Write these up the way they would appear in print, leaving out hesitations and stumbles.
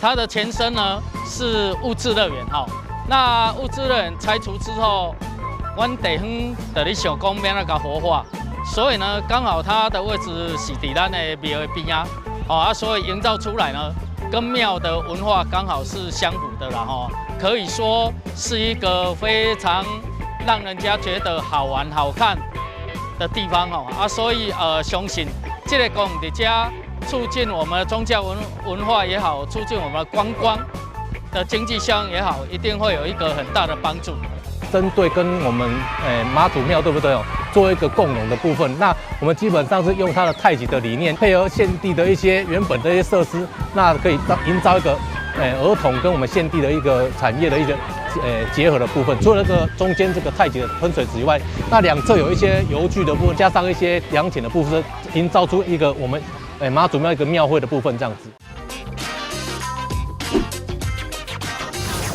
它的前身呢是物质乐园哈。那物质乐园拆除之后，阮地方就咧想讲要那个活化，所以呢，刚好它的位置是伫咱的庙的边啊，所以营造出来呢，跟庙的文化刚好是相符的啦哈。可以说是一个非常让人家觉得好玩好看的地方哈所以相信这个公园在这促进我们的宗教文化也好，促进我们的观光的经济效应也好，一定会有一个很大的帮助。针对跟我们妈祖庙对不对做一个共融的部分，那我们基本上是用它的太极的理念，配合现地的一些原本的一些设施，那可以营造一个儿童跟我们现地的一个产业的一个结合的部分。除了这个中间这个太极的喷水池以外，那两侧有一些游具的部分，加上一些凉亭的部分，营造出一个我们妈祖庙一个庙会的部分这样子。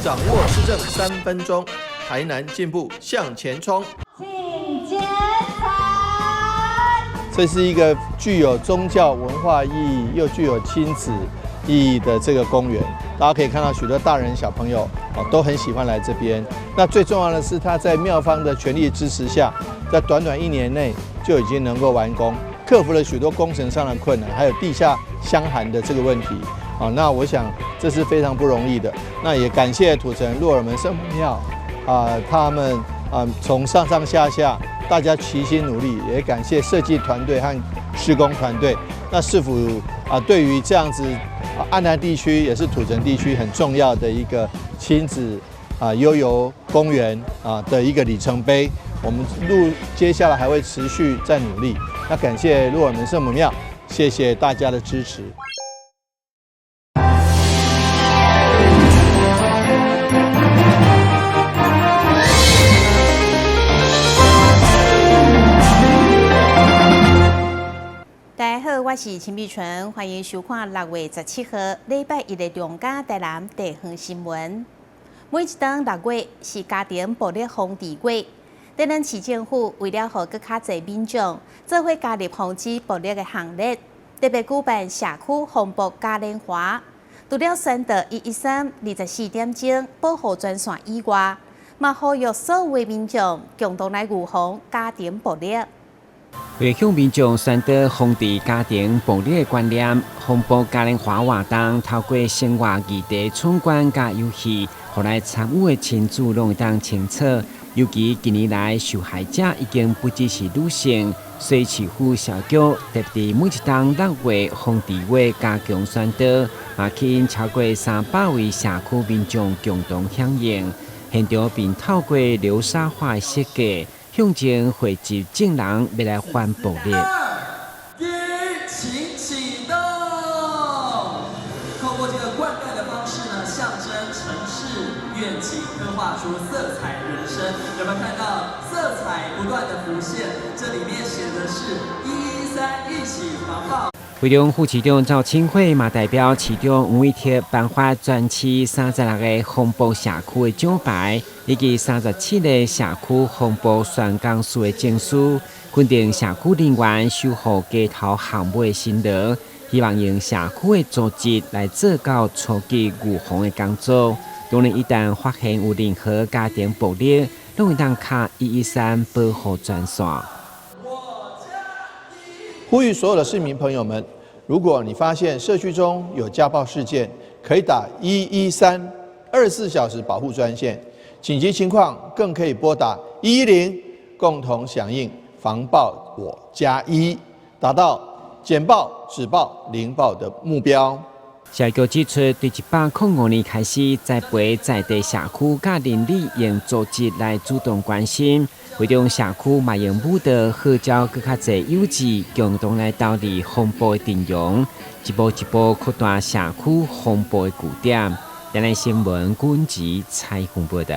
掌握施政3分钟，台南进步向前冲。请剪彩。这是一个具有宗教文化意义又具有亲子意义的这个公园，大家可以看到许多大人小朋友都很喜欢来这边。那最重要的是，它在庙方的全力支持下，在短短1年内就已经能够完工，克服了许多工程上的困难，还有地下箱涵的这个问题。那我想这是非常不容易的。那也感谢土城鹿耳门圣母庙他们从上上下下大家齐心努力，也感谢设计团队和施工团队。那市府对于这样子安南地区也是土城地区很重要的一个亲子悠游公园的一个里程碑，我们接下来还会持续再努力。那感谢鹿耳门圣母庙，谢谢大家的支持。大家好，我是陈碧纯，欢迎收看6月17号礼拜一的中嘉台南地方新闻。每一当6月是家庭暴力防治月，台南市政府为了让更较侪民众做伙加入防止暴力的行列，特别举办社区防暴嘉年华。除了宣导113 24点钟保护专线以外，嘛呼吁所有的民众共同来预防家庭暴力。为向民众宣导防治家庭暴力的观念，防暴嘉年华活动透过生活议题闯关加游戏，互来参与的亲子拢会当清楚。尤其近年来受害者已经不只是女性，所以市府小局特别每一当6月防治月加强宣导，也吸引超过300位社区民众共同响应。现场并透过流沙化的设计，向前汇集众人要来反暴力。请启动。透过这个灌溉的方式呢，象征城市愿景，刻画出色彩人生。有没有看到色彩不断的浮现？这里面写的是113一起防暴。会中副市长赵清惠嘛代表市长吴伟贴颁发全市36个防暴社区的奖牌，以及37个社区防暴宣讲书的证书，肯定社区人员守护街头巷尾的辛劳，希望用社区的组织来做到初级预防的工作。当然，一旦发现有任何家庭暴力，拢会当卡113保护专线。呼吁所有的市民朋友们，如果你发现社区中有家暴事件，可以打11324小时保护专线，紧急情况更可以拨打110，共同响应防暴我加1，达到减暴、止暴、零暴的目标。社局指出，对105年开始栽培在地社区甲邻里用组织来主动关心，为中社区嘛用舞蹈号召更较侪幼稚共同来导入防暴的阵容，一步一步扩大社区防暴的据点。台南新闻军集采访报道。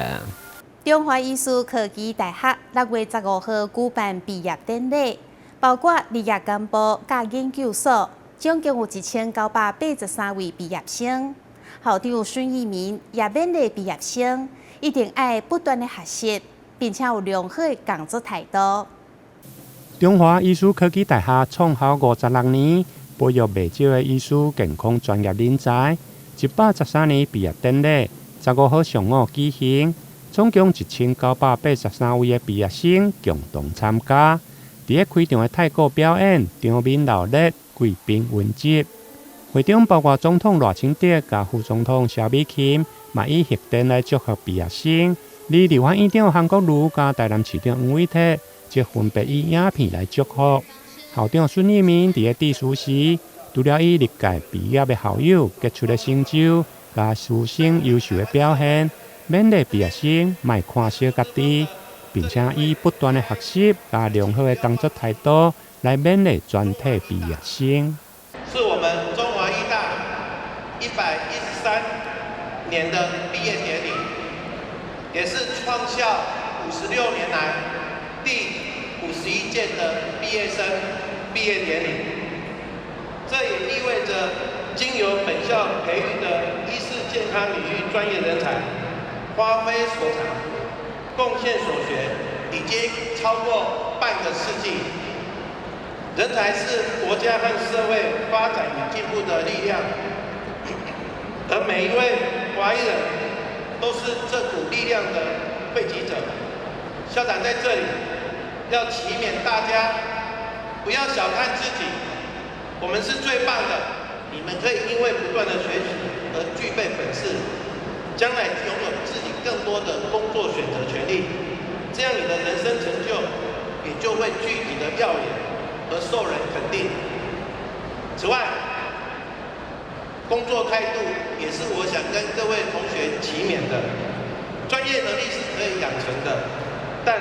中华艺术科技大学6月15号举办毕业典礼，包括理业干部甲研究所。总共有1983位毕业生，校长孙益民也勉励毕业生一定要不断的学习，并且有良好的工作态度。中华艺术科技大学创校56年，培育不少的艺术健康专业人才。113年毕业典礼15号上午举行，总共1983位的毕业生共同参加。伫个开场的太鼓表演，场面热烈，贵宾云集。会场包括总统赖清德甲副总统萧美琴，嘛以贺电来祝贺毕业生。而立法院长韩国瑜甲台南市长黄伟哲，则分别以影片来祝福。校长孙益民伫个致辞时，除了以历届毕业的校友杰出的成就，甲师生优秀的表现，勉励毕业生莫看小家己，并且以不断的学习甲良好的工作态度来勉励全体毕业生。是我们中华医大113年的毕业典礼，也是创校56年来第51届的毕业生毕业典礼。这也意味着，经由本校培育的医事健康领域专业人才，发挥所长，贡献所学，已经超过半个世纪。人才是国家和社会发展与进步的力量，而每一位华裔人都是这股力量的汇集者。校长在这里要祈勉大家，不要小看自己，我们是最棒的。你们可以因为不断的学习而具备本事，将来拥有自己更多的工作选择权利，这样你的人生成就也就会具体的耀眼而受人肯定。此外，工作态度也是我想跟各位同学祈勉的。专业能力是可以养成的，但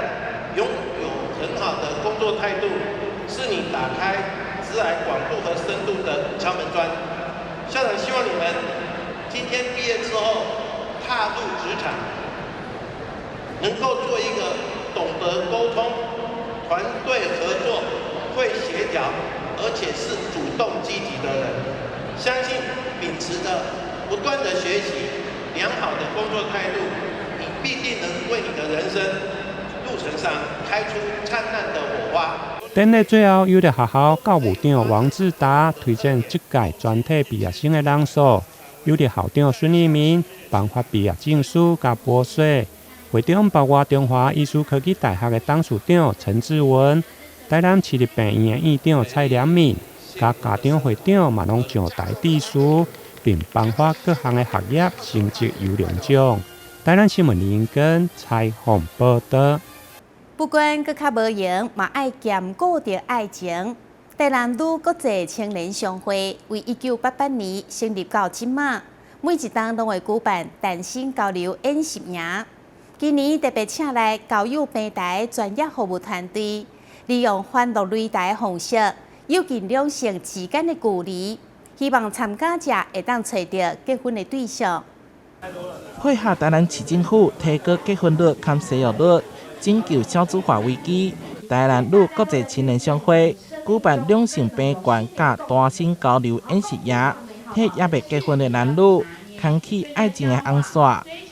拥有很好的工作态度，是你打开职涯广度和深度的敲门砖。校长希望你们今天毕业之后踏入职场，能够做一个懂得沟通、团队合作、会协调，而且是主动积极的人。相信秉持着不断的学习、良好的工作态度，你必定能为你的人生路程上开出灿烂的火花。典礼最后，有的学校教务长王志达推荐这届全体毕业生的人数，有的校长孙益民颁发毕业证书甲褒奖。会场包括中华艺术科技大学的董事长陈志文、台南市立病院的院长蔡良敏，甲家长会长嘛拢上台致辞，并颁发各项的学业成绩优良奖。台南新闻林根采访报道。不管搁较无闲，嘛爱兼顾着爱情。台南女国际青年商会为1988年成立到今嘛，每一档拢会举办单身交流演习营。今年特别请来交友平台专业服务团队，利用欢乐擂台方式，有近两性之间的距离，希望参加者会当找到结婚的对象。配合台南市政府提高结婚率及生育率，拯救少子化危机，台南女国际青年商会举办两性平权甲单身交流演习营，替还未结婚的男女开启爱情的红线。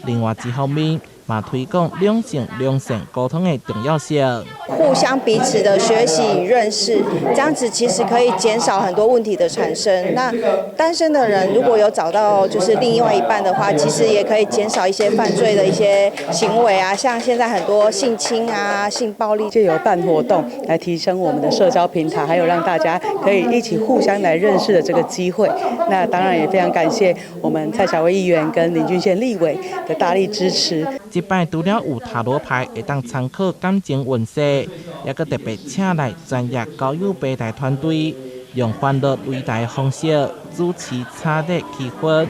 另外一方面，嘛推广两性良性沟通的重要性，互相彼此的学习与认识，这样子其实可以减少很多问题的产生。那单身的人如果有找到就是另外一半的话，其实也可以减少一些犯罪的一些行为啊，像现在很多性侵啊、性暴力，就有办活动来提升我们的社交平台，还有让大家可以一起互相来认识的这个机会。那当然也非常感谢我们蔡小薇议员跟林俊宪立委的大力支持。这摆除了有塔罗牌会当参考感情运势，也搁特别请来专业交友平台团队，用欢乐擂台的方式主持差热气氛，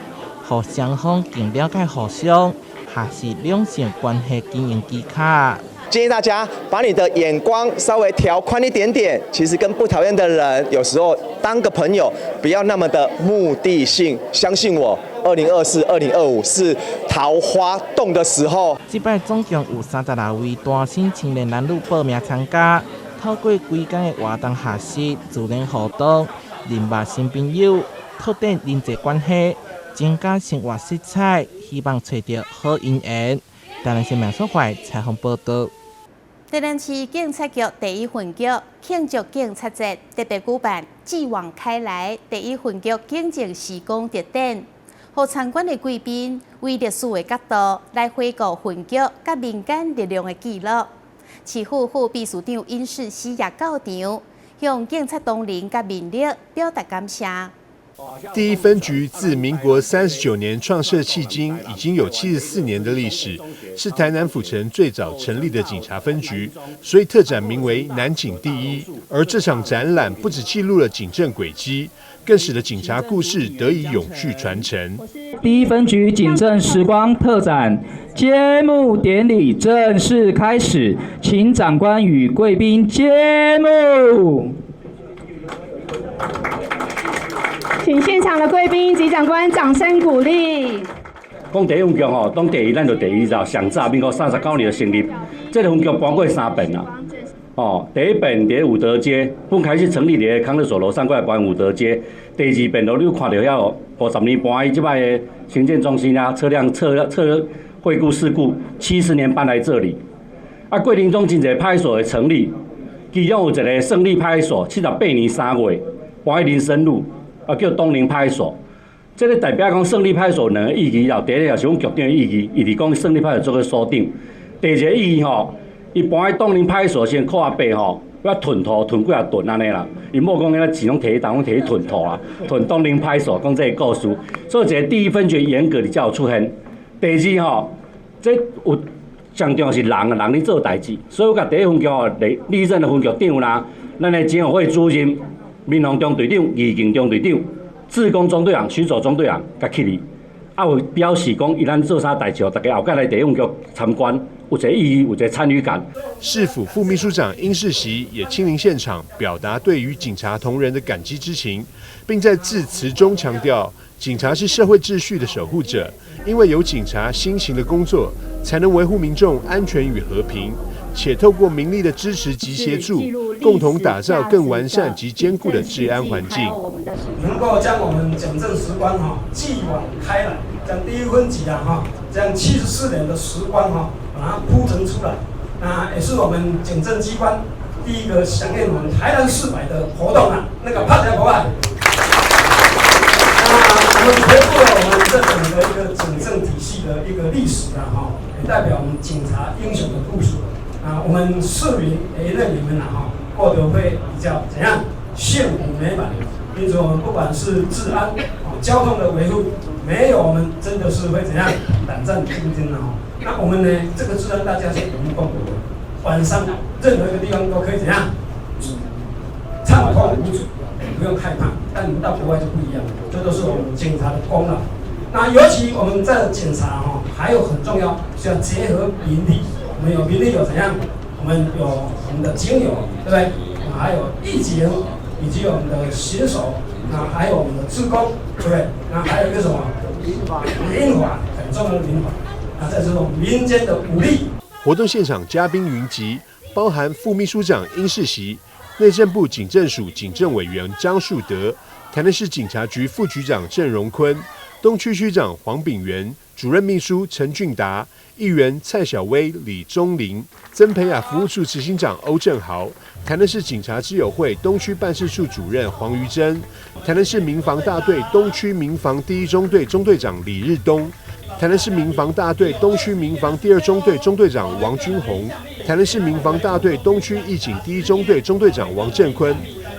互双方更了解互相，还是两性关系经营技巧。建议大家把你的眼光稍微调宽一点点，其实跟不讨厌的人，有时候当个朋友，不要那么的目的性。相信我，2024、2025是桃花洞的时候。这摆总共有36位单身青年男女报名参加，透过几天的活动学习、自然互动、认识新朋友、拓展人际关系，增加生活色彩，希望找到好姻缘。台南新闻所会采访报道。台南市警察局第一分局庆祝警察节，特别举办继往开来第一分局警政施工特展，互参观的贵宾为历史的角度来回顾分局甲民间力量的记录。市府副秘书长殷世熙也到场，向警察同仁甲民力表达感谢。第一分局自民国39年创设迄今，已经有74年的历史，是台南府城最早成立的警察分局，所以特展名为“南警第一”。而这场展览不只记录了警政轨迹，更使得警察故事得以永续传承。第一分局警政时光特展揭幕典礼正式开始，请长官与贵宾揭幕。请现场的贵宾及长官掌声鼓励。讲第一分局吼，当第一咱就第一早，上早民国39年就成立，这个分局搬过3遍啦。哦，第一遍伫武德街，本开始成立伫康乐所楼上过来搬武德街。第二遍咯，你有看到遐50年搬伊即摆的行政中心啊，车惠顾事故，70年搬来这里。啊，过程中真侪派出所的成立，其中有一个胜利派出所，78年3月搬去林森路。啊，叫东宁派出所，这个代表讲胜利派出所两个意义，第一个也是讲局长的意义，伊伫讲胜利派出所做个锁定。第二个意义吼，伊搬去东宁派出所先靠阿伯吼，要囤土囤几啊吨安尼啦。伊莫讲遐钱拢摕去当，拢摕去囤土啦，囤东宁派出所讲这个故事。所以这个第一分局严格的才有出现。第二吼，这有上重要是人咧做代志，所以我甲第一分局吼历任的分局长啦，咱的警委会主任。民防中队长、义警中队长、志工中队长、巡守中队长，甲起哩，啊有表示讲，伊咱做啥代志，大家后盖来第一分局参观，有一个意义，有一个参与感。市府副秘书长殷世熙也亲临现场，表达对于警察同仁的感激之情，并在致辞中强调，警察是社会秩序的守护者，因为有警察辛勤的工作，才能维护民众安全与和平。且透过民力的支持及协助，共同打造更完善及坚固的治安环境。能够将我们警政时光继往开来，将第一分局将74年的时光把它铺陈出来，那也是我们警政机关第一个响应我们台南400的活动那个拍台国外。我们回顾了我们这整个一个警政体系的一个历史也代表我们警察英雄的故事。我们市民也认你们过得会比较怎样幸福美满，因此我们不管是治安、交通的维护，没有我们真的是会怎样胆战心惊的那我们呢，这个治安大家是有目共睹的，晚上任何一个地方都可以怎样畅通无阻，不用害怕。但你们到国外就不一样了，这都是我们警察的功劳。那尤其我们在检查还有很重要，是要结合民力。我们有民力有怎样？我们有我们的警友，对不对？还有义警，以及我们的巡守，还有我们的志工，对不对？还有一个什么？民法，很重要的民法。这是我们民间的武力。活动现场嘉宾云集，包含副秘书长殷世熙、内政部警政署警政委员张树德、台南市警察局副局长郑荣坤、东区区长黄炳元、主任秘书陈俊达、议员蔡小薇、李忠林、曾培雅服务处执行长欧正豪、台南市警察之友会东区办事处主任黄瑜珍、台南市民防大队东区民防第1中队中队长李日东、台南市民防大队东区民防第2中队中队长王君宏、台南市民防大队东区义警第1中队中队长王振坤、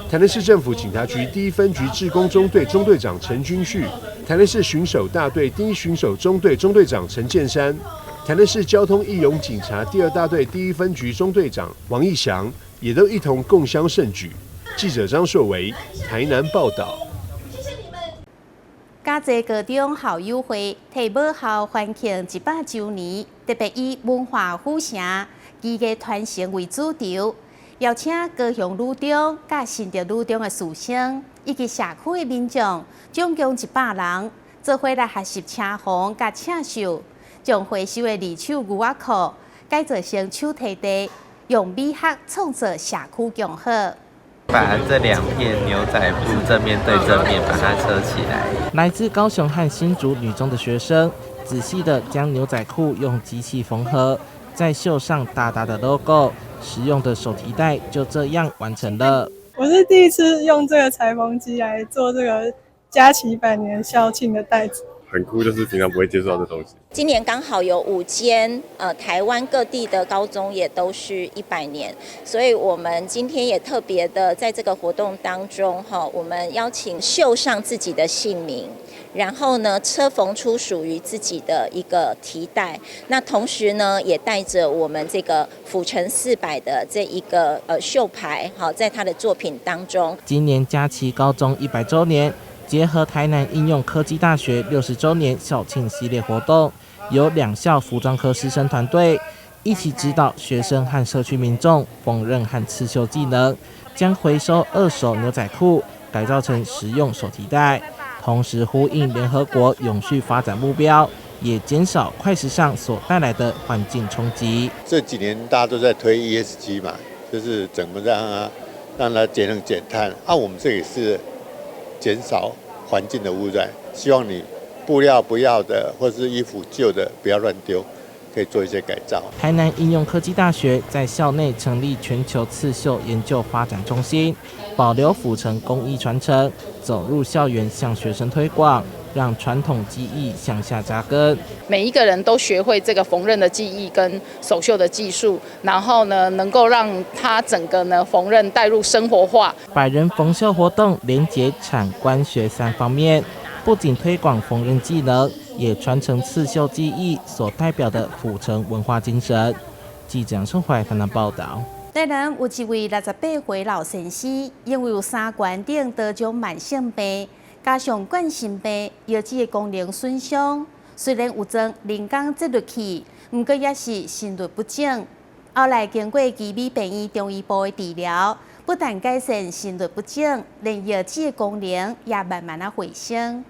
台南市政府警察局第1分局志工中队中队长陈君旭、台南市巡守大队第1巡守中队中队长陈建山、台南市交通义勇警察第2大队第1分局中队长王义祥也都一同共襄盛举。记者张硕维台南报道。嘉义高中校友会替母校欢庆100周年，特别以文化府城技艺传承为主题，邀请高雄女中、甲新竹女中的师生以及社区的民众，总共100人，做伙来学习车簧甲刺绣，将回收的二手牛仔裤改造成手提袋，用美学创造社区共好。把这2片牛仔布正面对正面把它车起来。来自高雄和新竹女中的学生，仔细地将牛仔裤用机器缝合，再绣上大大的 logo， 实用的手提袋就这样完成了。我是第一次用这个裁缝机来做这个佳琪100年校庆的袋子，很酷，就是平常不会接触到的东西。今年刚好有5间台湾各地的高中也都是100年，所以我们今天也特别的在这个活动当中我们邀请绣上自己的姓名，然后呢车缝出属于自己的一个提带，那同时呢也带着我们这个府城400的这一个绣牌在他的作品当中。今年佳琪高中100周年，结合台南应用科技大学60周年校庆系列活动，由2校服装科师生团队一起指导学生和社区民众缝纫和刺绣技能，将回收2手牛仔裤改造成实用手提袋，同时呼应联合国永续发展目标，也减少快时尚所带来的环境冲击。这几年大家都在推 ESG 嘛，就是怎么让它节能减碳我们这也是减少环境的污染，希望你布料不要的或是衣服旧的不要乱丢，可以做一些改造。台南应用科技大学在校内成立全球刺绣研究发展中心，保留府城工艺传承，走入校园向学生推广，让传统技艺向下扎根。每一个人都学会这个缝纫的技艺跟手绣的技术，然后呢，能够让它整个呢缝纫带入生活化。百人缝绣活动连结产官学3方面，不仅推广缝纫技能，也传承刺绣技艺所代表的府城文化精神。记者宋怀台南报道。台南有一位68岁老先生，因为有3关顶多种慢性病，加上冠心病，腰子的功能损伤，虽然有种人工节律器，不过也是心律不整。后来经过奇美病院中医部的治疗，不但改善心律不整，连腰子的功能也慢慢回升。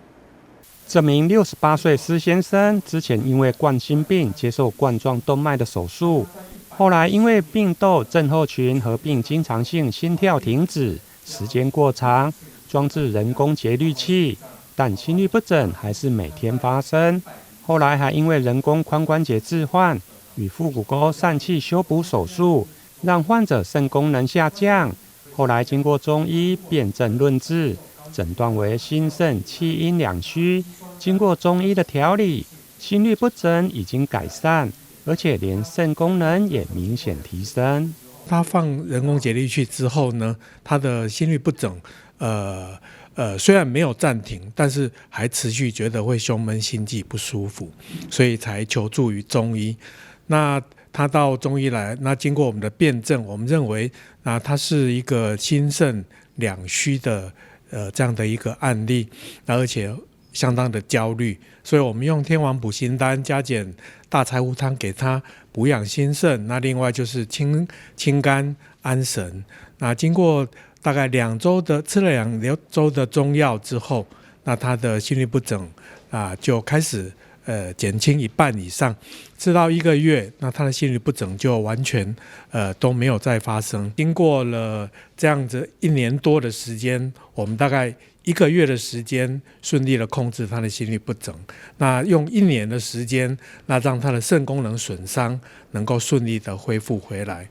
这名68岁施先生之前因为冠心病接受冠状动脉的手术，后来因为病窦症候群合并经常性心跳停止，时间过长，装置人工节律器，但心律不整还是每天发生。后来还因为人工髋关节置换与腹股沟疝气修补手术，让患者肾功能下降。后来经过中医辨证论治，诊断为心肾气阴两虚。经过中医的调理，心律不整已经改善，而且连肾功能也明显提升。他放人工节律器之后呢，他的心律不整，虽然没有暂停，但是还持续觉得会胸闷、心悸不舒服，所以才求助于中医。那他到中医来，那经过我们的辩证，我们认为他是一个心肾两虚的这样的一个案例，而且相当的焦虑，所以我们用天王补心丹加减大柴胡汤给他补养心肾。那另外就是清肝安神。那经过大概吃了2周的中药之后，那他的心律不整就开始减轻1半以上，吃到1个月，那他的心律不整就完全都没有再发生。经过了这样子1年多的时间，我们大概1个月的时间顺利的控制他的心律不整，那用1年的时间，那让他的肾功能损伤能够顺利的恢复回来。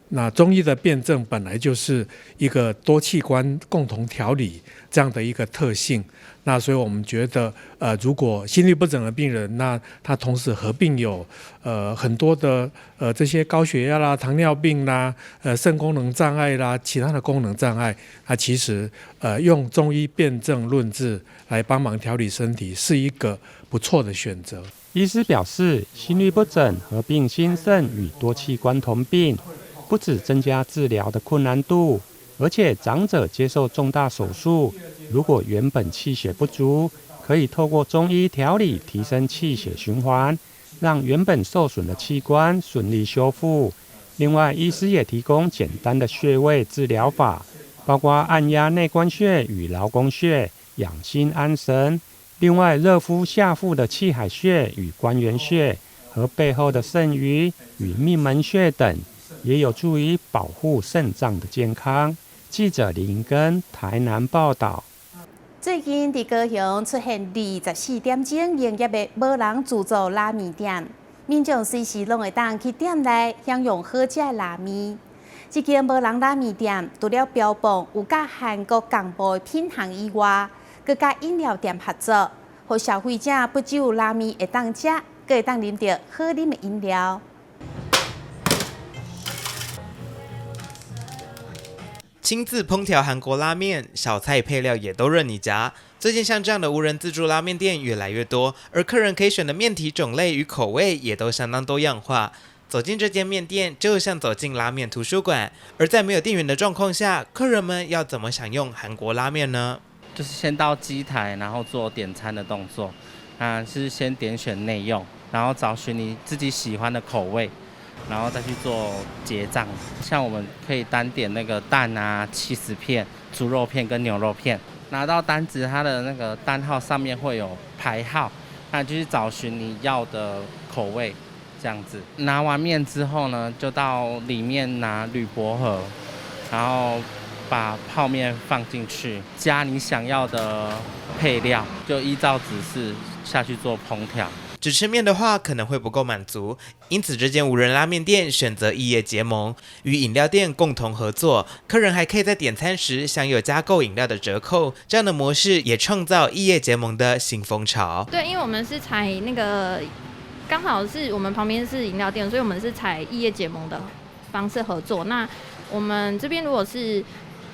那中医的辩证本来就是一个多器官共同调理这样的一个特性，那所以我们觉得如果心律不整的病人，那他同时合并有很多的这些高血压啦、糖尿病啦、肾功能障碍啦、其他的功能障碍，其实用中医辩证论治来帮忙调理身体是一个不错的选择。医师表示，心律不整合并心肾与多器官同病，不只增加治疗的困难度，而且长者接受重大手术，如果原本气血不足，可以透过中医调理提升气血循环，让原本受损的器官顺利修复。另外，医师也提供简单的穴位治疗法，包括按压内关穴与劳宫穴，养心安神。另外，热敷下腹的气海穴与关元穴，和背后的肾俞与命门穴等，也有助于保护肾脏的健康。记者林根台南报道。最近在高雄出现24点钟营业的无人自助拉面店，民众随时拢会当去店内享用好食的拉面。这间无人拉面店除了标榜有甲韩国港部的品行以外，佮甲饮料店合作，让消费者不只有拉面会当吃，还会当啉到好啉的饮料。亲自烹调韩国拉面，小菜配料也都任你夹。最近像这样的无人自助拉面店越来越多，而客人可以选的面体种类与口味也都相当多样化。走进这间面店，就像走进拉面图书馆。而在没有店员的状况下，客人们要怎么享用韩国拉面呢？就是先到机台，然后做点餐的动作。是先点选内用，然后找寻你自己喜欢的口味，然后再去做结账。像我们可以单点那个蛋啊、起司片、猪肉片跟牛肉片。拿到单子，它的那个单号上面会有排号，那就是找寻你要的口味，这样子。拿完面之后呢，就到里面拿铝箔盒，然后把泡面放进去，加你想要的配料，就依照指示下去做烹调。只吃面的话可能会不够满足，因此这间无人拉面店选择异业结盟，与饮料店共同合作，客人还可以在点餐时享有加购饮料的折扣。这样的模式也创造异业结盟的新风潮。对，因为我们是采那个刚好是我们旁边是饮料店，所以我们是采异业结盟的方式合作。那我们这边如果是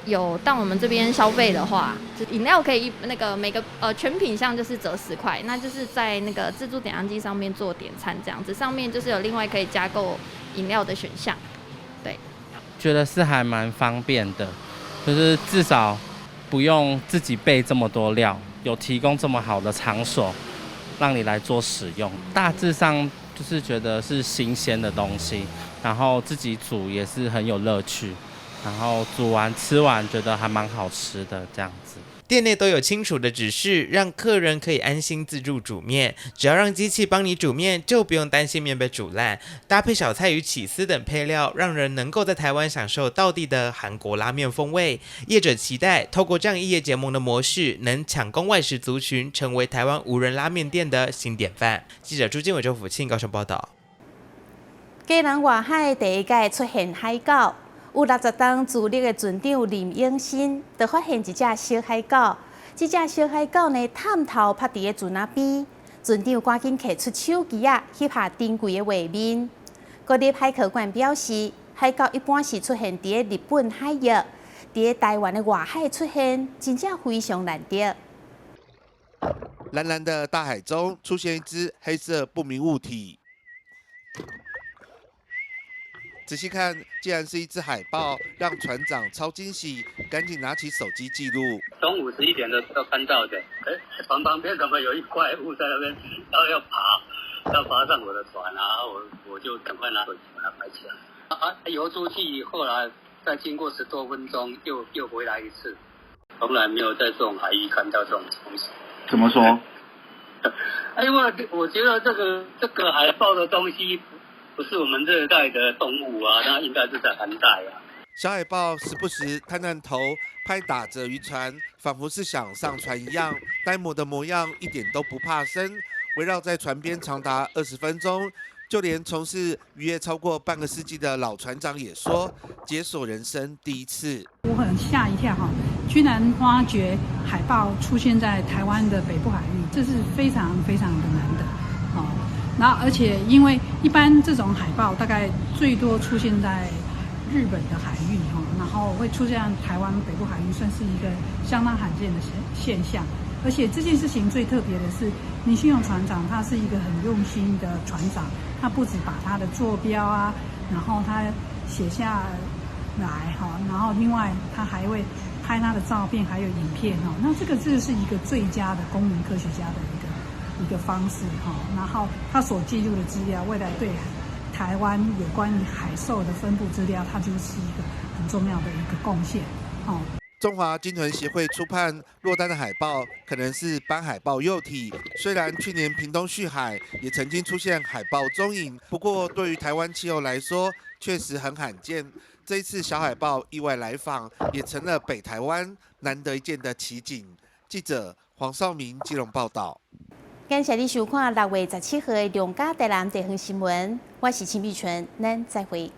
有到我们这边消费的话，饮料可以那个每个全品项就是折10块，那就是在那个自助点餐机上面做点餐这样子，上面就是有另外可以加购饮料的选项。对，觉得是还蛮方便的，就是至少不用自己备这么多料，有提供这么好的场所让你来做使用。大致上就是觉得是新鲜的东西，然后自己煮也是很有乐趣。然后煮完吃完觉得还蛮好吃的这样子。店内都有清楚的指示，让客人可以安心自助煮面。只要让机器帮你煮面，就不用担心面被煮烂。搭配小菜与起司等配料，让人能够在台湾享受道地的韩国拉面风味。业者期待透过这样异业结盟的模式，能抢攻外食族群，成为台湾无人拉面店的新典范。记者朱经纬、周福庆高雄报道。基隆外海第一届出现海狗。有60档自立的船长林永新，就发现一只小海狗。这只小海狗呢，探头趴伫个船仔边，船长赶紧摕出手机翕下珍贵的画面。国立海科馆表示，海狗一般是出现伫个日本海域，伫个台湾的外海出现，真正非常难得。蓝蓝的大海中出现一只黑色不明物体。仔细看，竟然是一只海豹，让船长超惊喜，赶紧拿起手机记录。中午11点的时候看到的，船旁边怎么有一怪物在那边，然后要爬上我的船，然后我就赶快拿手机把它拍起来。游出去以后啦，再经过10多分钟，又回来一次，从来没有在这种海域看到这种东西。怎么说？因为我觉得这个海豹的东西。不是我们热带的动物啊，那应该是在寒带啊。小海豹时不时探探头，拍打着渔船，仿佛是想上船一样，呆萌的模样一点都不怕生。围绕在船边长达20分钟，就连从事渔业超过半个世纪的老船长也说，解锁人生第一次。我很吓一跳哈，居然发觉海豹出现在台湾的北部海域，这是非常非常的难得。然后，而且因为一般这种海豹大概最多出现在日本的海域然后会出现在台湾北部海域，算是一个相当罕见的现象。而且这件事情最特别的是，林信勇船长他是一个很用心的船长，他不止把他的坐标啊，然后他写下来然后另外他还会拍他的照片还有影片那这是一个最佳的公民科学家的一个方式然后他所记录的资料，未来对台湾有关于海兽的分布资料，它就是一个很重要的一个贡献中华鲸豚协会初判落单的海豹可能是斑海豹幼体，虽然去年屏东旭海也曾经出现海豹踪影，不过对于台湾气候来说确实很罕见。这一次小海豹意外来访，也成了北台湾难得一见的奇景。记者黄少明基隆报道。感谢你收看6月17号的《中嘉台南地方新闻》，我是陈碧纯，咱再会。